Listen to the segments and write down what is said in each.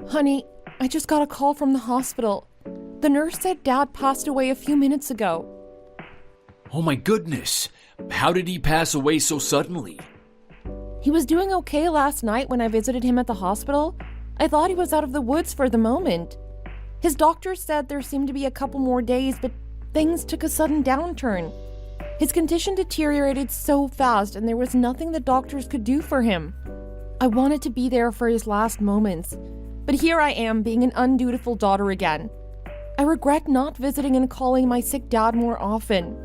Honey, I just got a call from the hospital. The nurse said Dad passed away a few minutes ago. Oh my goodness. How did he pass away so suddenly? He was doing okay last night when I visited him at the hospital. I thought he was out of the woods for the moment. His doctor said there seemed to be a couple more days, but things took a sudden downturn. His condition deteriorated so fast, and there was nothing the doctors could do for him. I wanted to be there for his last moments, but here I am being an undutiful daughter again. I regret not visiting and calling my sick dad more often.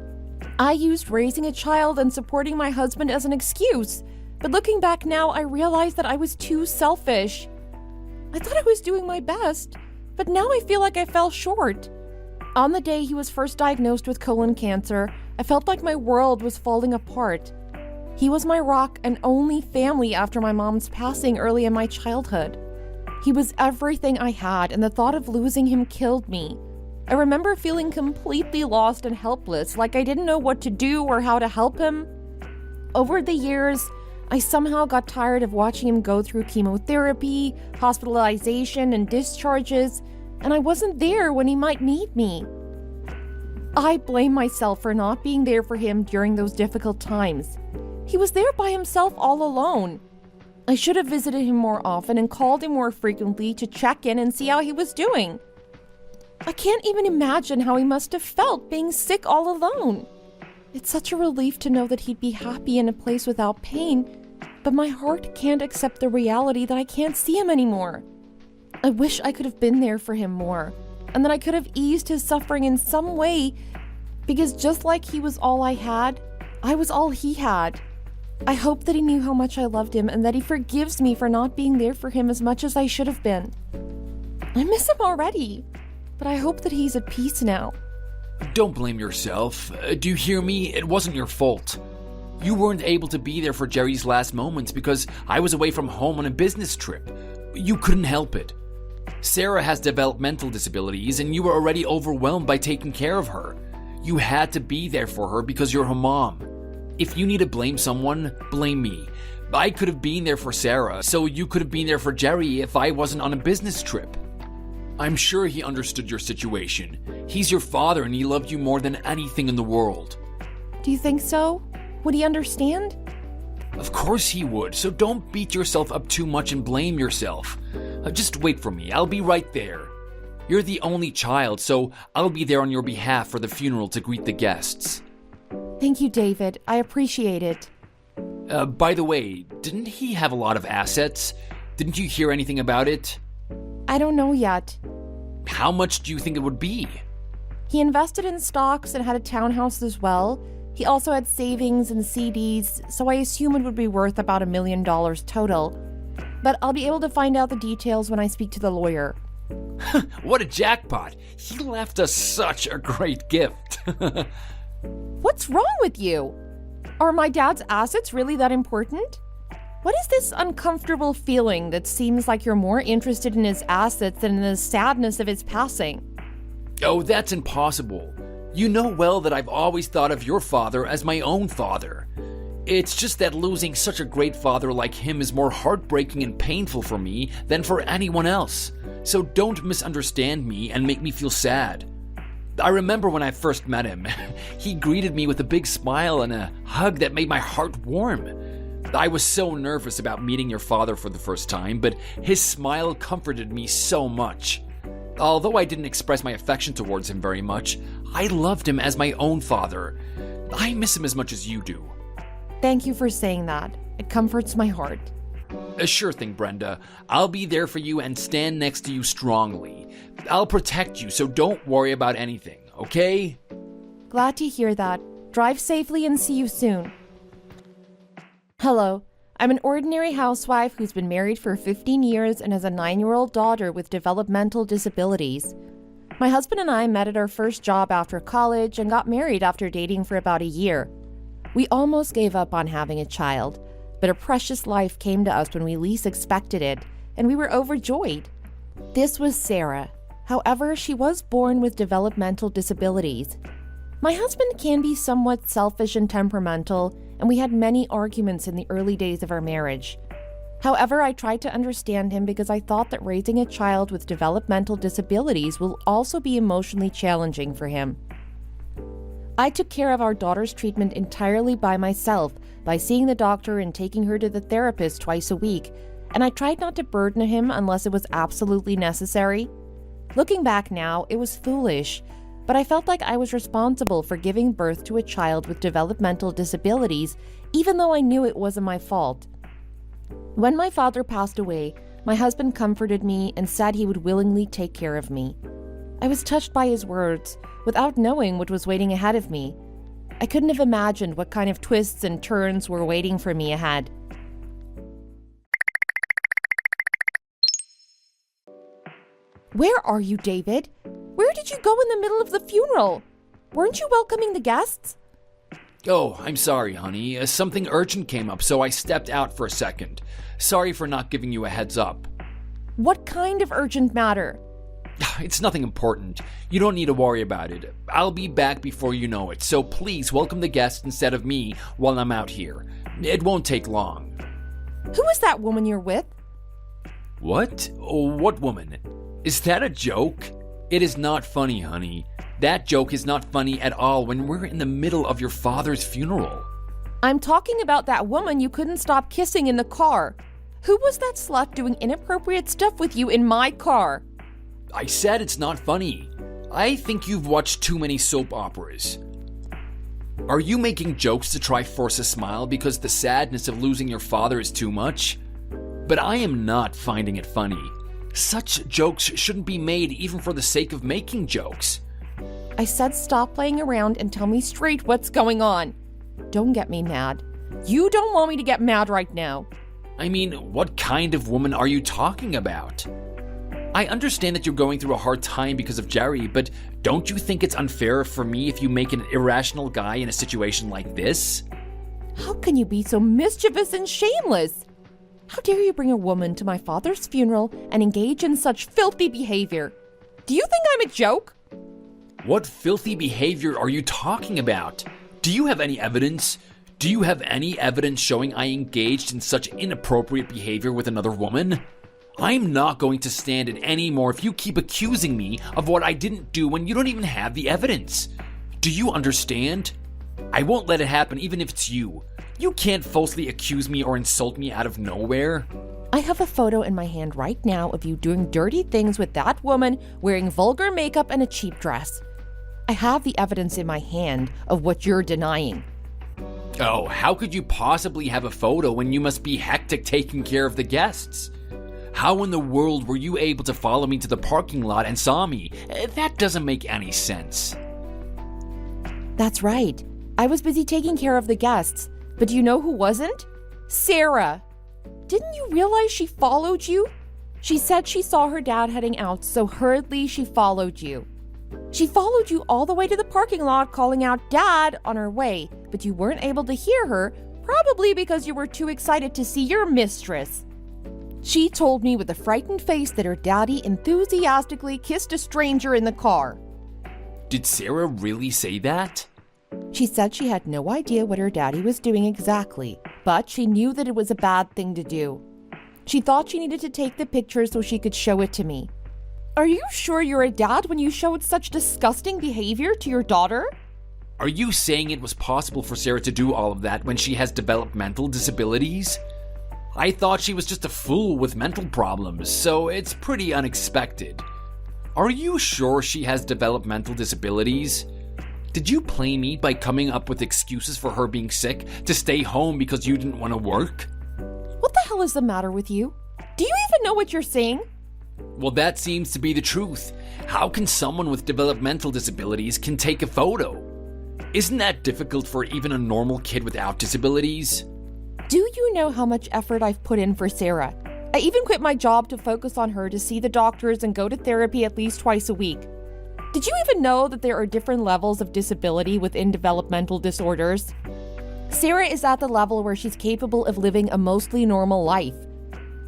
I used raising a child and supporting my husband as an excuse, but looking back now, I realized that I was too selfish. I thought I was doing my best, but now I feel like I fell short. On the day he was first diagnosed with colon cancer, I felt like my world was falling apart. He was my rock and only family after my mom's passing early in my childhood. He was everything I had, and the thought of losing him killed me. I remember feeling completely lost and helpless, like I didn't know what to do or how to help him. Over the years, I somehow got tired of watching him go through chemotherapy, hospitalization, and discharges, and I wasn't there when he might need me. I blame myself for not being there for him during those difficult times. He was there by himself all alone. I should have visited him more often and called him more frequently to check in and see how he was doing. I can't even imagine how he must have felt being sick all alone. It's such a relief to know that he'd be happy in a place without pain, but my heart can't accept the reality that I can't see him anymore. I wish I could have been there for him more, and that I could have eased his suffering in some way, because just like he was all I had, I was all he had. I hope that he knew how much I loved him and that he forgives me for not being there for him as much as I should have been. I miss him already, but I hope that he's at peace now. Don't blame yourself. Do you hear me? It wasn't your fault. You weren't able to be there for Jerry's last moments because I was away from home on a business trip. You couldn't help it. Sarah has developmental disabilities and you were already overwhelmed by taking care of her. You had to be there for her because you're her mom. If you need to blame someone, blame me. I could have been there for Sarah, so you could have been there for Jerry if I wasn't on a business trip. I'm sure he understood your situation. He's your father and he loved you more than anything in the world. Do you think so? Would he understand? Of course he would, so don't beat yourself up too much and blame yourself. Just wait for me, I'll be right there. You're the only child, so I'll be there on your behalf for the funeral to greet the guests. Thank you, David. I appreciate it. By the way, didn't he have a lot of assets? Didn't you hear anything about it? I don't know yet. How much do you think it would be? He invested in stocks and had a townhouse as well. He also had savings and CDs, so I assume it would be worth about $1 million total. But I'll be able to find out the details when I speak to the lawyer. What a jackpot! He left us such a great gift. What's wrong with you? Are my dad's assets really that important? What is this uncomfortable feeling that seems like you're more interested in his assets than in the sadness of his passing? Oh, that's impossible. You know well that I've always thought of your father as my own father. It's just that losing such a great father like him is more heartbreaking and painful for me than for anyone else. So don't misunderstand me and make me feel sad. I remember when I first met him. He greeted me with a big smile and a hug that made my heart warm. I was so nervous about meeting your father for the first time, but his smile comforted me so much. Although I didn't express my affection towards him very much, I loved him as my own father. I miss him as much as you do. Thank you for saying that. It comforts my heart. A sure thing, Brenda. I'll be there for you and stand next to you strongly. I'll protect you, so don't worry about anything, okay? Glad to hear that. Drive safely and see you soon. Hello. I'm an ordinary housewife who's been married for 15 years and has a 9-year-old daughter with developmental disabilities. My husband and I met at our first job after college and got married after dating for about a year. We almost gave up on having a child, but a precious life came to us when we least expected it, and we were overjoyed. This was Sarah. However, she was born with developmental disabilities. My husband can be somewhat selfish and temperamental, and we had many arguments in the early days of our marriage. However, I tried to understand him because I thought that raising a child with developmental disabilities will also be emotionally challenging for him. I took care of our daughter's treatment entirely by myself, by seeing the doctor and taking her to the therapist twice a week, and I tried not to burden him unless it was absolutely necessary. Looking back now, it was foolish, but I felt like I was responsible for giving birth to a child with developmental disabilities, even though I knew it wasn't my fault. When my father passed away, my husband comforted me and said he would willingly take care of me. I was touched by his words, without knowing what was waiting ahead of me. I couldn't have imagined what kind of twists and turns were waiting for me ahead. Where are you, David? Where did you go in the middle of the funeral? Weren't you welcoming the guests? Oh, I'm sorry, honey. Something urgent came up, so I stepped out for a second. Sorry for not giving you a heads up. What kind of urgent matter? It's nothing important. You don't need to worry about it. I'll be back before you know it, so please welcome the guests instead of me while I'm out here. It won't take long. Who is that woman you're with? What? What woman? Is that a joke? It is not funny, honey. That joke is not funny at all when we're in the middle of your father's funeral. I'm talking about that woman you couldn't stop kissing in the car. Who was that slut doing inappropriate stuff with you in my car? I said it's not funny. I think you've watched too many soap operas. Are you making jokes to try force a smile because the sadness of losing your father is too much? But I am not finding it funny. Such jokes shouldn't be made even for the sake of making jokes. I said stop playing around and tell me straight what's going on. Don't get me mad. You don't want me to get mad right now. I mean, what kind of woman are you talking about? I understand that you're going through a hard time because of Jerry, but don't you think it's unfair for me if you make an irrational guy in a situation like this? How can you be so mischievous and shameless? How dare you bring a woman to my father's funeral and engage in such filthy behavior? Do you think I'm a joke? What filthy behavior are you talking about? Do you have any evidence? Do you have any evidence showing I engaged in such inappropriate behavior with another woman? I'm not going to stand it anymore if you keep accusing me of what I didn't do when you don't even have the evidence. Do you understand? I won't let it happen even if it's you. You can't falsely accuse me or insult me out of nowhere. I have a photo in my hand right now of you doing dirty things with that woman wearing vulgar makeup and a cheap dress. I have the evidence in my hand of what you're denying. Oh, how could you possibly have a photo when you must be hectic taking care of the guests? How in the world were you able to follow me to the parking lot and saw me? That doesn't make any sense. That's right. I was busy taking care of the guests. But do you know who wasn't? Sarah. Didn't you realize she followed you? She said she saw her dad heading out, so hurriedly she followed you. She followed you all the way to the parking lot, calling out Dad on her way, but you weren't able to hear her, probably because you were too excited to see your mistress. She told me with a frightened face that her daddy enthusiastically kissed a stranger in the car. Did Sarah really say that? She said she had no idea what her daddy was doing exactly, but she knew that it was a bad thing to do. She thought she needed to take the picture so she could show it to me. Are you sure you're a dad when you showed such disgusting behavior to your daughter? Are you saying it was possible for Sarah to do all of that when she has developmental disabilities? I thought she was just a fool with mental problems, so it's pretty unexpected. Are you sure she has developmental disabilities? Did you play me by coming up with excuses for her being sick to stay home because you didn't want to work? What the hell is the matter with you? Do you even know what you're saying? Well, that seems to be the truth. How can someone with developmental disabilities can take a photo? Isn't that difficult for even a normal kid without disabilities? Do you know how much effort I've put in for Sarah? I even quit my job to focus on her to see the doctors and go to therapy at least twice a week. Did you even know that there are different levels of disability within developmental disorders? Sarah is at the level where she's capable of living a mostly normal life.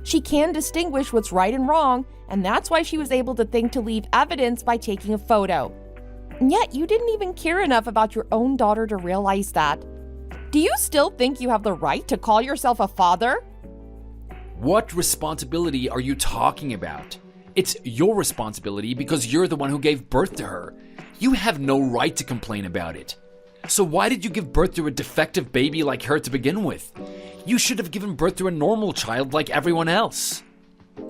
She can distinguish what's right and wrong, and that's why she was able to think to leave evidence by taking a photo. And yet you didn't even care enough about your own daughter to realize that. Do you still think you have the right to call yourself a father? What responsibility are you talking about? It's your responsibility because you're the one who gave birth to her. You have no right to complain about it. So why did you give birth to a defective baby like her to begin with? You should have given birth to a normal child like everyone else.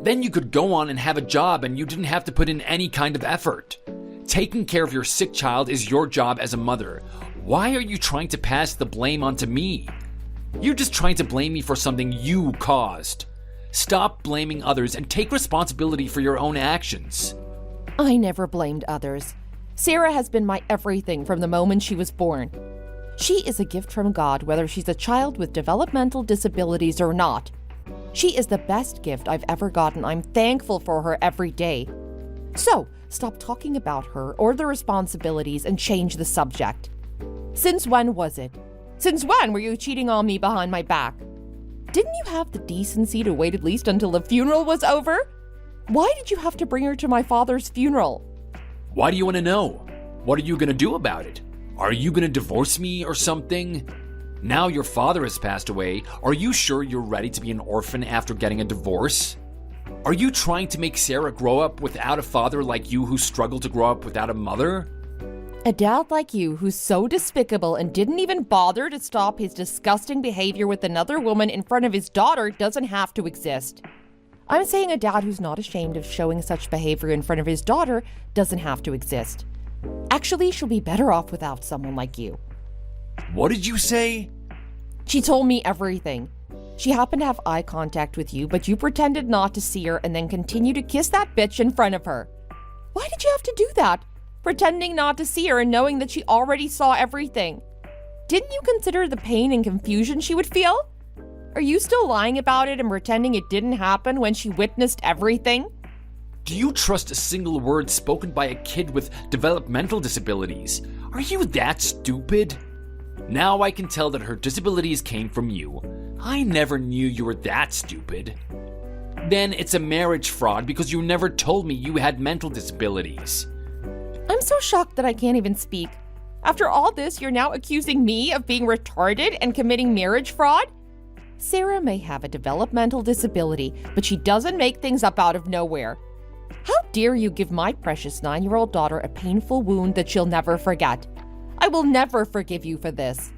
Then you could go on and have a job and you didn't have to put in any kind of effort. Taking care of your sick child is your job as a mother. Why are you trying to pass the blame onto me? You're just trying to blame me for something you caused. Stop blaming others and take responsibility for your own actions. I never blamed others. Sarah has been my everything from the moment she was born. She is a gift from God, whether she's a child with developmental disabilities or not. She is the best gift I've ever gotten. I'm thankful for her every day. So, stop talking about her or the responsibilities and change the subject. Since when was it? Since when were you cheating on me behind my back? Didn't you have the decency to wait at least until the funeral was over? Why did you have to bring her to my father's funeral? Why do you want to know? What are you going to do about it? Are you going to divorce me or something? Now your father has passed away. Are you sure you're ready to be an orphan after getting a divorce? Are you trying to make Sarah grow up without a father like you who struggled to grow up without a mother? A dad like you who's so despicable and didn't even bother to stop his disgusting behavior with another woman in front of his daughter doesn't have to exist. I'm saying a dad who's not ashamed of showing such behavior in front of his daughter doesn't have to exist. Actually, she'll be better off without someone like you. What did you say? She told me everything. She happened to have eye contact with you, but you pretended not to see her and then continued to kiss that bitch in front of her. Why did you have to do that? Pretending not to see her and knowing that she already saw everything. Didn't you consider the pain and confusion she would feel? Are you still lying about it and pretending it didn't happen when she witnessed everything? Do you trust a single word spoken by a kid with developmental disabilities? Are you that stupid? Now I can tell that her disabilities came from you. I never knew you were that stupid. Then it's a marriage fraud because you never told me you had mental disabilities. I'm so shocked that I can't even speak. After all this, you're now accusing me of being retarded and committing marriage fraud? Sarah may have a developmental disability, but she doesn't make things up out of nowhere. How dare you give my precious 9-year-old daughter a painful wound that she'll never forget? I will never forgive you for this.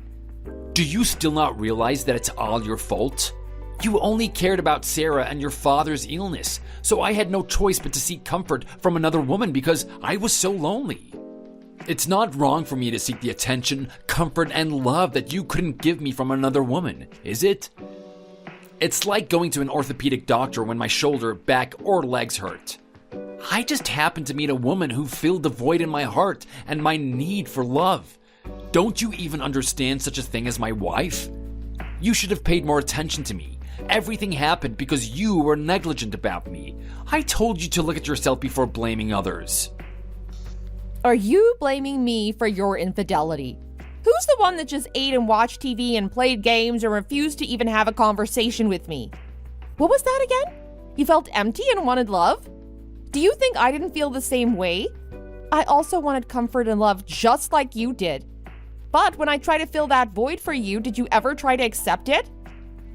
Do you still not realize that it's all your fault? You only cared about Sarah and your father's illness, so I had no choice but to seek comfort from another woman because I was so lonely. It's not wrong for me to seek the attention, comfort, and love that you couldn't give me from another woman, is it? It's like going to an orthopedic doctor when my shoulder, back, or legs hurt. I just happened to meet a woman who filled the void in my heart and my need for love. Don't you even understand such a thing as my wife? You should have paid more attention to me. Everything happened because you were negligent about me. I told you to look at yourself before blaming others. Are you blaming me for your infidelity? Who's the one that just ate and watched TV and played games and refused to even have a conversation with me? What was that again? You felt empty and wanted love? Do you think I didn't feel the same way? I also wanted comfort and love just like you did. But when I tried to fill that void for you, did you ever try to accept it?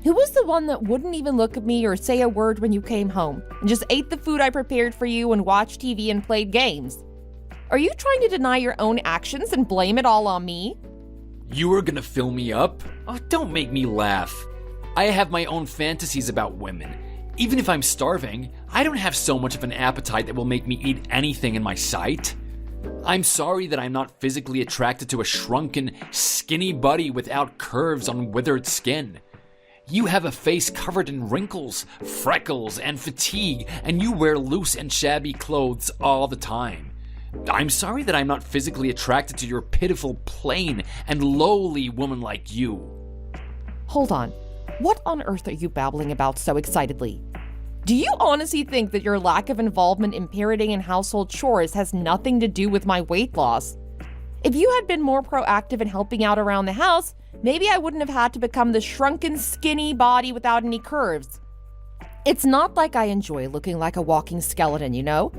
Who was the one that wouldn't even look at me or say a word when you came home and just ate the food I prepared for you and watched TV and played games? Are you trying to deny your own actions and blame it all on me? You were gonna fill me up? Oh, don't make me laugh. I have my own fantasies about women. Even if I'm starving, I don't have so much of an appetite that will make me eat anything in my sight. I'm sorry that I'm not physically attracted to a shrunken, skinny body without curves on withered skin. You have a face covered in wrinkles, freckles, and fatigue, and you wear loose and shabby clothes all the time. I'm sorry that I'm not physically attracted to your pitiful, plain, and lowly woman like you. Hold on. What on earth are you babbling about so excitedly? Do you honestly think that your lack of involvement in parenting and household chores has nothing to do with my weight loss? If you had been more proactive in helping out around the house, maybe I wouldn't have had to become the shrunken, skinny body without any curves. It's not like I enjoy looking like a walking skeleton, you know?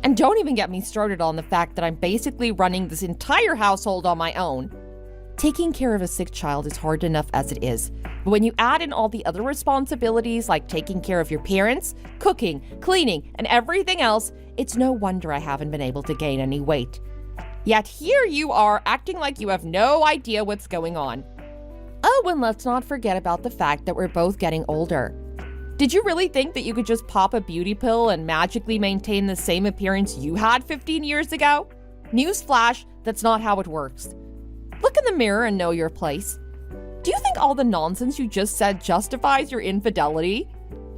And don't even get me started on the fact that I'm basically running this entire household on my own. Taking care of a sick child is hard enough as it is. But when you add in all the other responsibilities like taking care of your parents, cooking, cleaning, and everything else, it's no wonder I haven't been able to gain any weight. Yet here you are acting like you have no idea what's going on. Oh, and let's not forget about the fact that we're both getting older. Did you really think that you could just pop a beauty pill and magically maintain the same appearance you had 15 years ago? Newsflash, that's not how it works. Look in the mirror and know your place. Do you think all the nonsense you just said justifies your infidelity?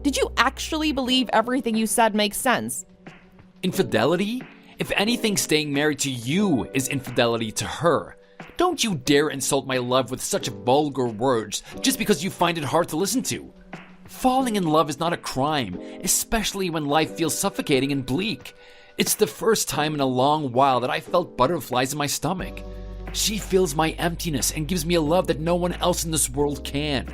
Did you actually believe everything you said makes sense? Infidelity? If anything, staying married to you is infidelity to her. Don't you dare insult my love with such vulgar words just because you find it hard to listen to. Falling in love is not a crime, especially when life feels suffocating and bleak. It's the first time in a long while that I felt butterflies in my stomach. She fills my emptiness and gives me a love that no one else in this world can.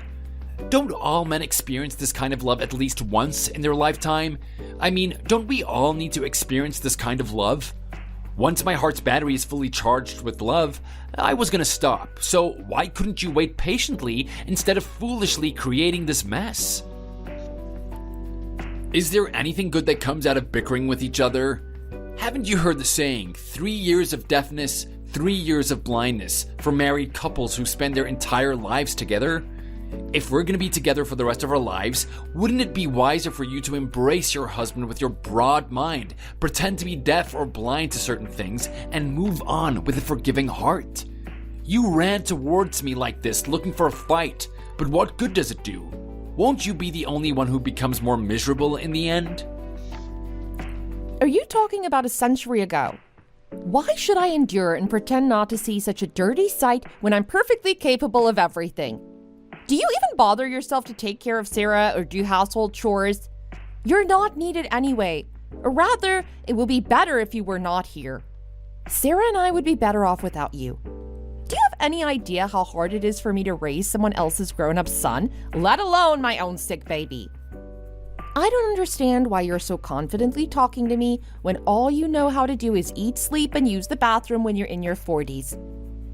Don't all men experience this kind of love at least once in their lifetime? I mean, don't we all need to experience this kind of love? Once my heart's battery is fully charged with love, I was gonna stop. So why couldn't you wait patiently instead of foolishly creating this mess? Is there anything good that comes out of bickering with each other? Haven't you heard the saying, 3 years of deafness, 3 years of blindness for married couples who spend their entire lives together? If we're gonna be together for the rest of our lives, wouldn't it be wiser for you to embrace your husband with your broad mind, pretend to be deaf or blind to certain things, and move on with a forgiving heart? You ran towards me like this, looking for a fight, but what good does it do? Won't you be the only one who becomes more miserable in the end? Are you talking about a century ago? Why should I endure and pretend not to see such a dirty sight when I'm perfectly capable of everything? Do you even bother yourself to take care of Sarah or do household chores? You're not needed anyway. Or rather, it will be better if you were not here. Sarah and I would be better off without you. Do you have any idea how hard it is for me to raise someone else's grown-up son, let alone my own sick baby? I don't understand why you're so confidently talking to me when all you know how to do is eat, sleep, and use the bathroom when you're in your 40s.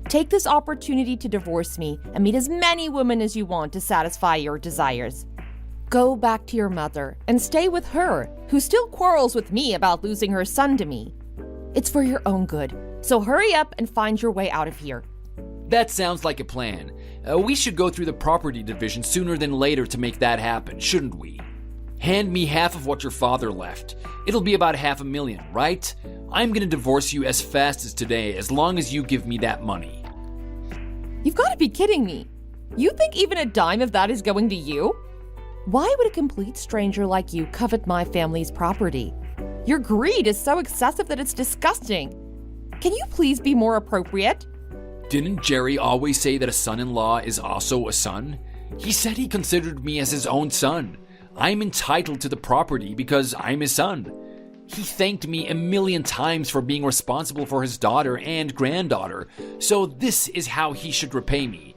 Take this opportunity to divorce me and meet as many women as you want to satisfy your desires. Go back to your mother and stay with her, who still quarrels with me about losing her son to me. It's for your own good, so hurry up and find your way out of here. That sounds like a plan. We should go through the property division sooner than later to make that happen, shouldn't we? Hand me half of what your father left. It'll be about $500,000, right? I'm gonna divorce you as fast as today, as long as you give me that money. You've got to be kidding me. You think even a dime of that is going to you? Why would a complete stranger like you covet my family's property? Your greed is so excessive that it's disgusting. Can you please be more appropriate? Didn't Jerry always say that a son-in-law is also a son? He said he considered me as his own son. I'm entitled to the property because I'm his son. He thanked me 1,000,000 times for being responsible for his daughter and granddaughter, so this is how he should repay me.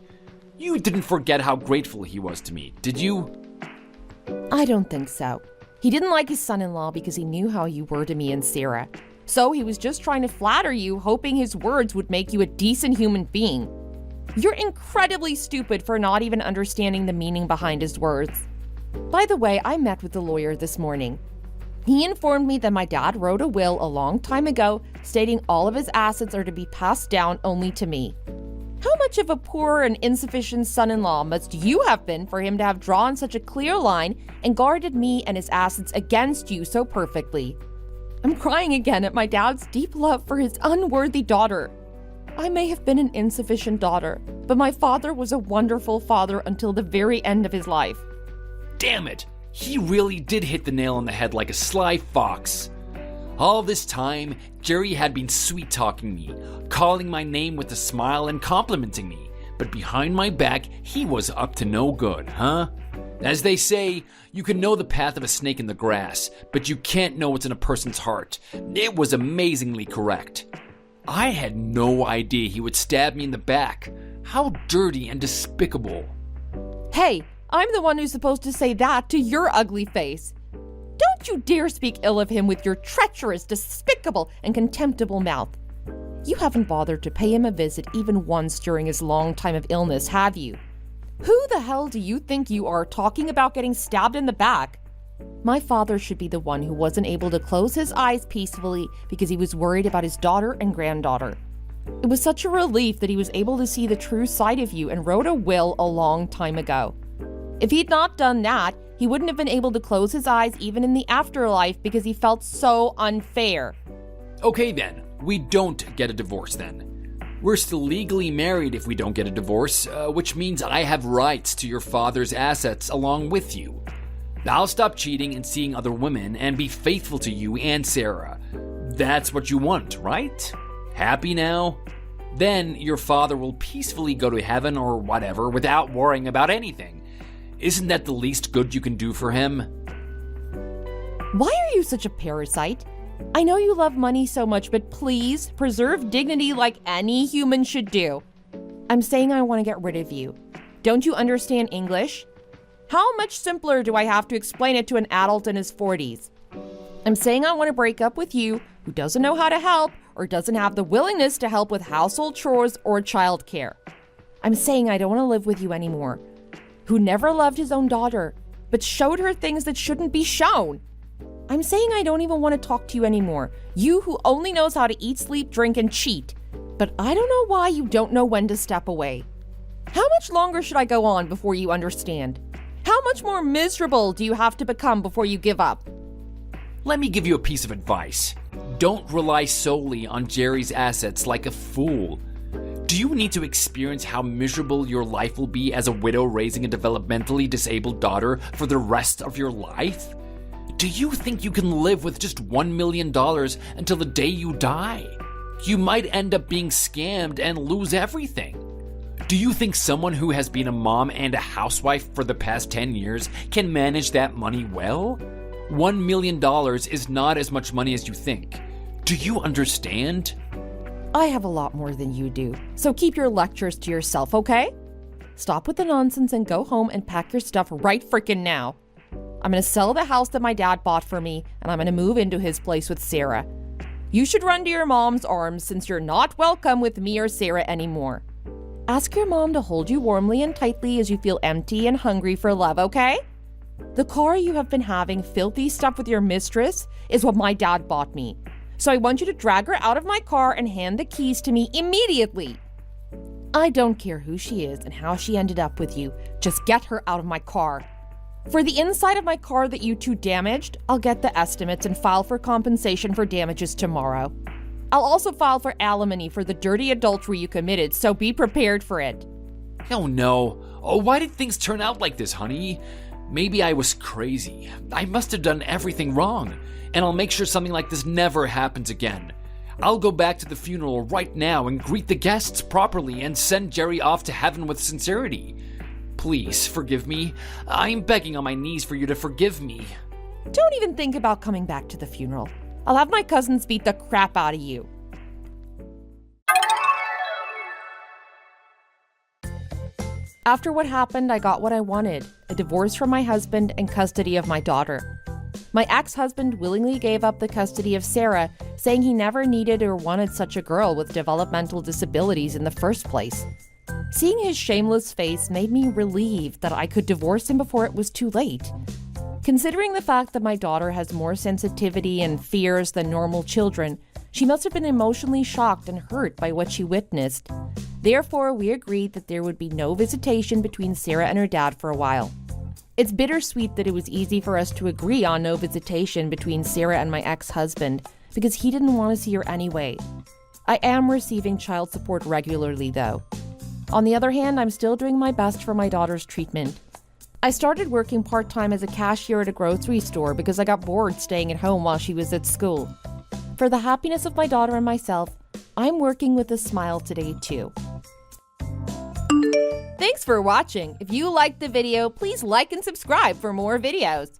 You didn't forget how grateful he was to me, did you? I don't think so. He didn't like his son-in-law because he knew how you were to me and Sarah. So he was just trying to flatter you, hoping his words would make you a decent human being. You're incredibly stupid for not even understanding the meaning behind his words. By the way, I met with the lawyer this morning. He informed me that my dad wrote a will a long time ago stating all of his assets are to be passed down only to me. How much of a poor and insufficient son-in-law must you have been for him to have drawn such a clear line and guarded me and his assets against you so perfectly? I'm crying again at my dad's deep love for his unworthy daughter. I may have been an insufficient daughter, but my father was a wonderful father until the very end of his life. Damn it! He really did hit the nail on the head like a sly fox. All this time, Jerry had been sweet-talking me, calling my name with a smile and complimenting me. But behind my back, he was up to no good, huh? As they say, you can know the path of a snake in the grass, but you can't know what's in a person's heart. It was amazingly correct. I had no idea he would stab me in the back. How dirty and despicable. Hey, I'm the one who's supposed to say that to your ugly face. Don't you dare speak ill of him with your treacherous, despicable, and contemptible mouth. You haven't bothered to pay him a visit even once during his long time of illness, have you? Who the hell do you think you are talking about getting stabbed in the back? My father should be the one who wasn't able to close his eyes peacefully because he was worried about his daughter and granddaughter. It was such a relief that he was able to see the true side of you and wrote a will a long time ago. If he'd not done that, he wouldn't have been able to close his eyes even in the afterlife because he felt so unfair. Okay then, we don't get a divorce then. We're still legally married if we don't get a divorce, which means I have rights to your father's assets along with you. I'll stop cheating and seeing other women and be faithful to you and Sarah. That's what you want, right? Happy now? Then your father will peacefully go to heaven or whatever without worrying about anything. Isn't that the least good you can do for him? Why are you such a parasite? I know you love money so much, but please preserve dignity like any human should do. I'm saying I want to get rid of you. Don't you understand English? How much simpler do I have to explain it to an adult in his 40s? I'm saying I want to break up with you, who doesn't know how to help or doesn't have the willingness to help with household chores or childcare. I'm saying I don't want to live with you anymore, who never loved his own daughter, but showed her things that shouldn't be shown. I'm saying I don't even want to talk to you anymore, you who only knows how to eat, sleep, drink, and cheat. But I don't know why you don't know when to step away. How much longer should I go on before you understand? How much more miserable do you have to become before you give up? Let me give you a piece of advice. Don't rely solely on Jerry's assets like a fool. Do you need to experience how miserable your life will be as a widow raising a developmentally disabled daughter for the rest of your life? Do you think you can live with just $1 million until the day you die? You might end up being scammed and lose everything. Do you think someone who has been a mom and a housewife for the past 10 years can manage that money well? $1 million is not as much money as you think. Do you understand? I have a lot more than you do, so keep your lectures to yourself, okay? Stop with the nonsense and go home and pack your stuff right frickin' now. I'm gonna sell the house that my dad bought for me, and I'm gonna move into his place with Sarah. You should run to your mom's arms since you're not welcome with me or Sarah anymore. Ask your mom to hold you warmly and tightly as you feel empty and hungry for love, okay? The car you have been having filthy stuff with your mistress is what my dad bought me. So I want you to drag her out of my car and hand the keys to me immediately. I don't care who she is and how she ended up with you. Just get her out of my car. For the inside of my car that you two damaged, I'll get the estimates and file for compensation for damages tomorrow. I'll also file for alimony for the dirty adultery you committed, so be prepared for it. Oh no. Oh, why did things turn out like this, honey? Maybe I was crazy. I must have done everything wrong, and I'll make sure something like this never happens again. I'll go back to the funeral right now and greet the guests properly and send Jerry off to heaven with sincerity. Please forgive me. I'm begging on my knees for you to forgive me. Don't even think about coming back to the funeral. I'll have my cousins beat the crap out of you. After what happened, I got what I wanted, a divorce from my husband and custody of my daughter. My ex-husband willingly gave up the custody of Sarah, saying he never needed or wanted such a girl with developmental disabilities in the first place. Seeing his shameless face made me relieved that I could divorce him before it was too late. Considering the fact that my daughter has more sensitivity and fears than normal children, she must have been emotionally shocked and hurt by what she witnessed. Therefore, we agreed that there would be no visitation between Sarah and her dad for a while. It's bittersweet that it was easy for us to agree on no visitation between Sarah and my ex-husband, because he didn't want to see her anyway. I am receiving child support regularly, though. On the other hand, I'm still doing my best for my daughter's treatment. I started working part-time as a cashier at a grocery store because I got bored staying at home while she was at school. For the happiness of my daughter and myself, I'm working with a smile today, too. Thanks for watching. If you liked the video, please like and subscribe for more videos.